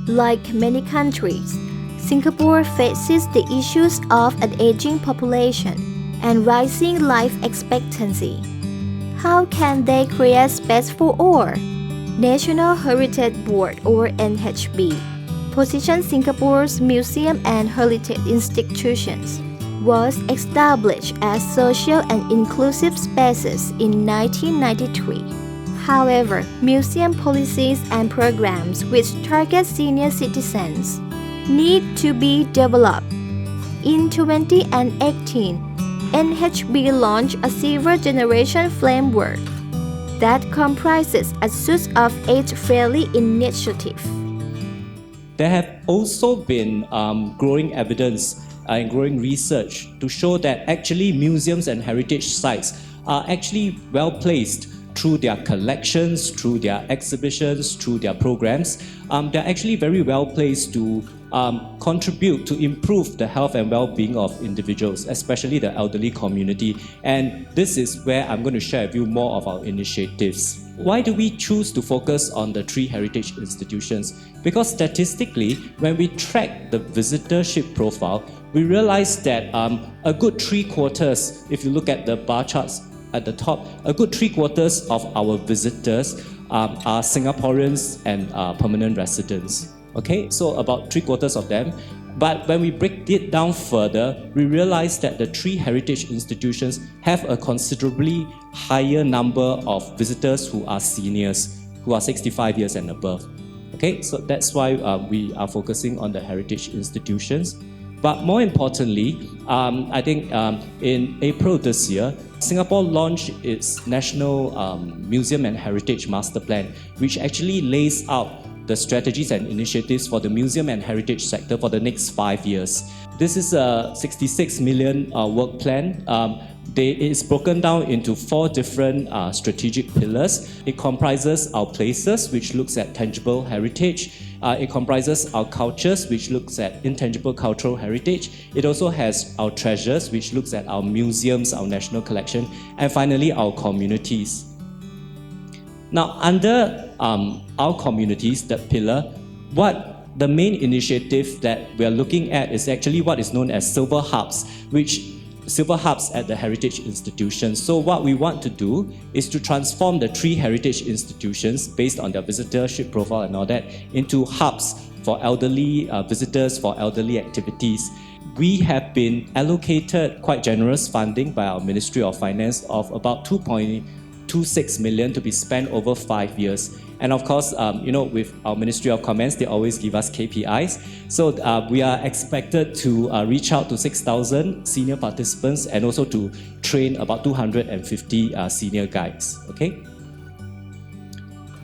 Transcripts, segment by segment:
Like many countries, Singapore faces the issues of an aging population and rising life expectancy. How can they create space for all? National Heritage Board or NHB positions Singapore's museum and heritage institutions was established as social and inclusive spaces in 1993. However, museum policies and programs which target senior citizens need to be developed. In 2018, NHB launched a silver generation framework that comprises a suite of age-friendly initiatives. There have also been growing evidence and growing research to show that actually museums and heritage sites are actually well placed through their collections, through their exhibitions, through their programs. They're actually very well placed to contribute to improve the health and well-being of individuals, especially the elderly community. And this is where I'm going to share with you more of our initiatives. Why do we choose to focus on the 3 heritage institutions? Because statistically, when we track the visitorship profile, we realize that a good 3/4, if you look at the bar charts at the top, a good 3/4 of our visitors are Singaporeans and permanent residents. Okay, so about 3/4 of them. But when we break it down further, we realize that the 3 heritage institutions have a considerably higher number of visitors who are seniors, who are 65 years and above. Okay, so that's why we are focusing on the heritage institutions. But more importantly, I think in April this year, Singapore launched its National Museum and Heritage Master Plan, which actually lays out the strategies and initiatives for the museum and heritage sector for the next 5 years. This is a 66 million work plan. It is broken down into 4 different strategic pillars. It comprises our places, which looks at tangible heritage. It comprises our cultures, which looks at intangible cultural heritage. It also has our treasures, which looks at our museums, our national collection, and finally our communities. Now, under our communities, that pillar, what the main initiative that we are looking at is actually what is known as silver hubs, silver hubs at the heritage institutions. So what we want to do is to transform the 3 heritage institutions based on their visitorship profile and all that into hubs for elderly visitors, for elderly activities. We have been allocated quite generous funding by our Ministry of Finance of about 2.26 million to be spent over 5 years. And of course, with our Ministry of Commerce, they always give us KPIs. So we are expected to reach out to 6,000 senior participants and also to train about 250 senior guides. Okay.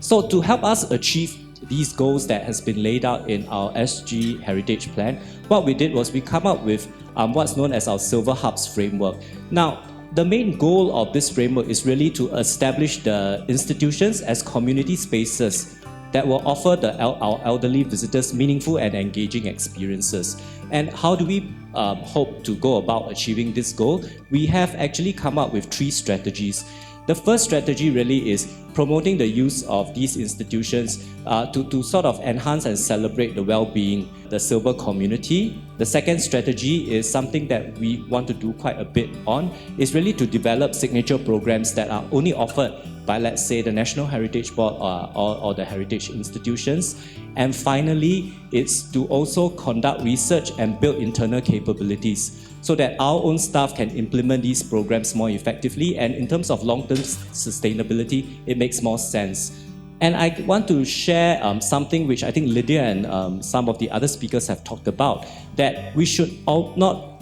So to help us achieve these goals that has been laid out in our SG Heritage Plan, what we did was we come up with what's known as our Silver Hubs framework. Now, the main goal of this framework is really to establish the institutions as community spaces that will offer our elderly visitors meaningful and engaging experiences. And how do we hope to go about achieving this goal? We have actually come up with 3 strategies. The first strategy really is promoting the use of these institutions to sort of enhance and celebrate the well-being, the silver community. The second strategy is something that we want to do quite a bit on, is really to develop signature programs that are only offered by, let's say, the National Heritage Board or the heritage institutions. And finally, it's to also conduct research and build internal capabilities so that our own staff can implement these programs more effectively. And in terms of long-term sustainability, it makes more sense. And I want to share something which I think Lydia and some of the other speakers have talked about, that we should not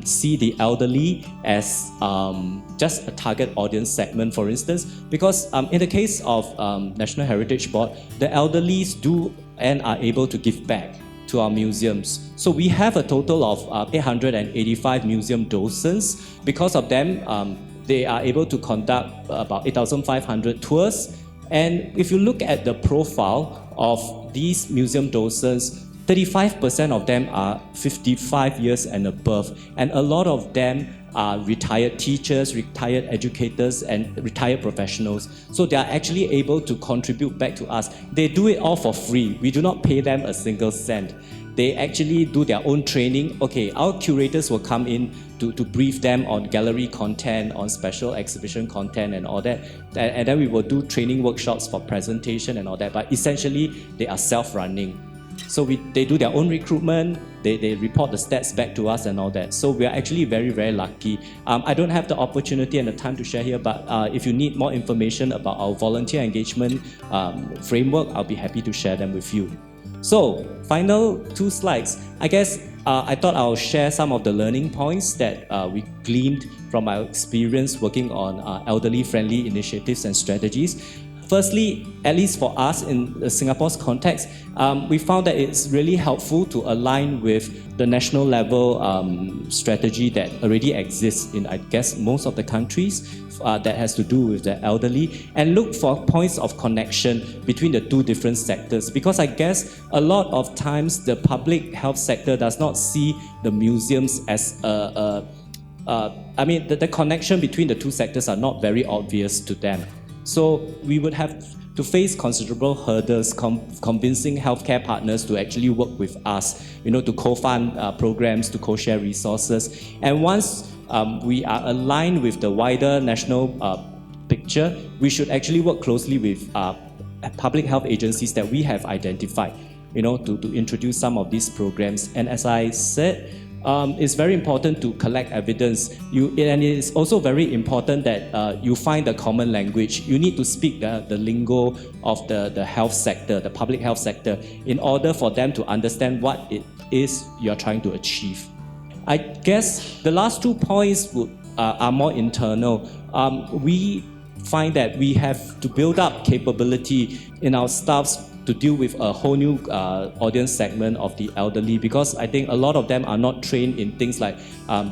see the elderly as just a target audience segment, for instance, because in the case of National Heritage Board, the elderlies do and are able to give back to our museums. So we have a total of 885 museum docents. Because of them, they are able to conduct about 8,500 tours. And if you look at the profile of these museum docents, 35% of them are 55 years and above, and a lot of them are retired teachers, retired educators, and retired professionals. So they are actually able to contribute back to us. They do it all for free. We do not pay them a single cent. They actually do their own training. Okay, our curators will come in to brief them on gallery content, on special exhibition content and all that. And then we will do training workshops for presentation and all that. But essentially, they are self-running. So they do their own recruitment, they report the stats back to us and all that. So we are actually very, very lucky. I don't have the opportunity and the time to share here, but if you need more information about our volunteer engagement framework, I'll be happy to share them with you. So, final 2 slides. I guess I thought I'll share some of the learning points that we gleaned from our experience working on elderly-friendly initiatives and strategies. Firstly, at least for us in Singapore's context, we found that it's really helpful to align with the national level strategy that already exists in, I guess, most of the countries that has to do with the elderly, and look for points of connection between the 2 different sectors. Because I guess a lot of times the public health sector does not see the museums as the connection between the 2 sectors are not very obvious to them. So we would have to face considerable hurdles convincing healthcare partners to actually work with us, to co-fund programs, to co-share resources. And once we are aligned with the wider national picture, we should actually work closely with public health agencies that we have identified, to introduce some of these programs. And as I said, it's very important to collect evidence. And it is also very important that you find a common language. You need to speak the lingo of the health sector, the public health sector, in order for them to understand what it is you're trying to achieve. I guess the last 2 points are more internal. We find that we have to build up capability in our staffs to deal with a whole new audience segment of the elderly, because I think a lot of them are not trained in things like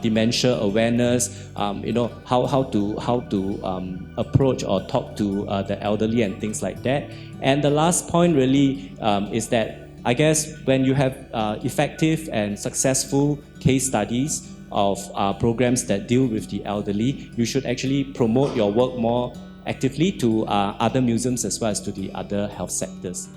dementia awareness, how to approach or talk to the elderly and things like that. And the last point really is that I guess when you have effective and successful case studies of programs that deal with the elderly, you should actually promote your work more actively to other museums as well as to the other health sectors.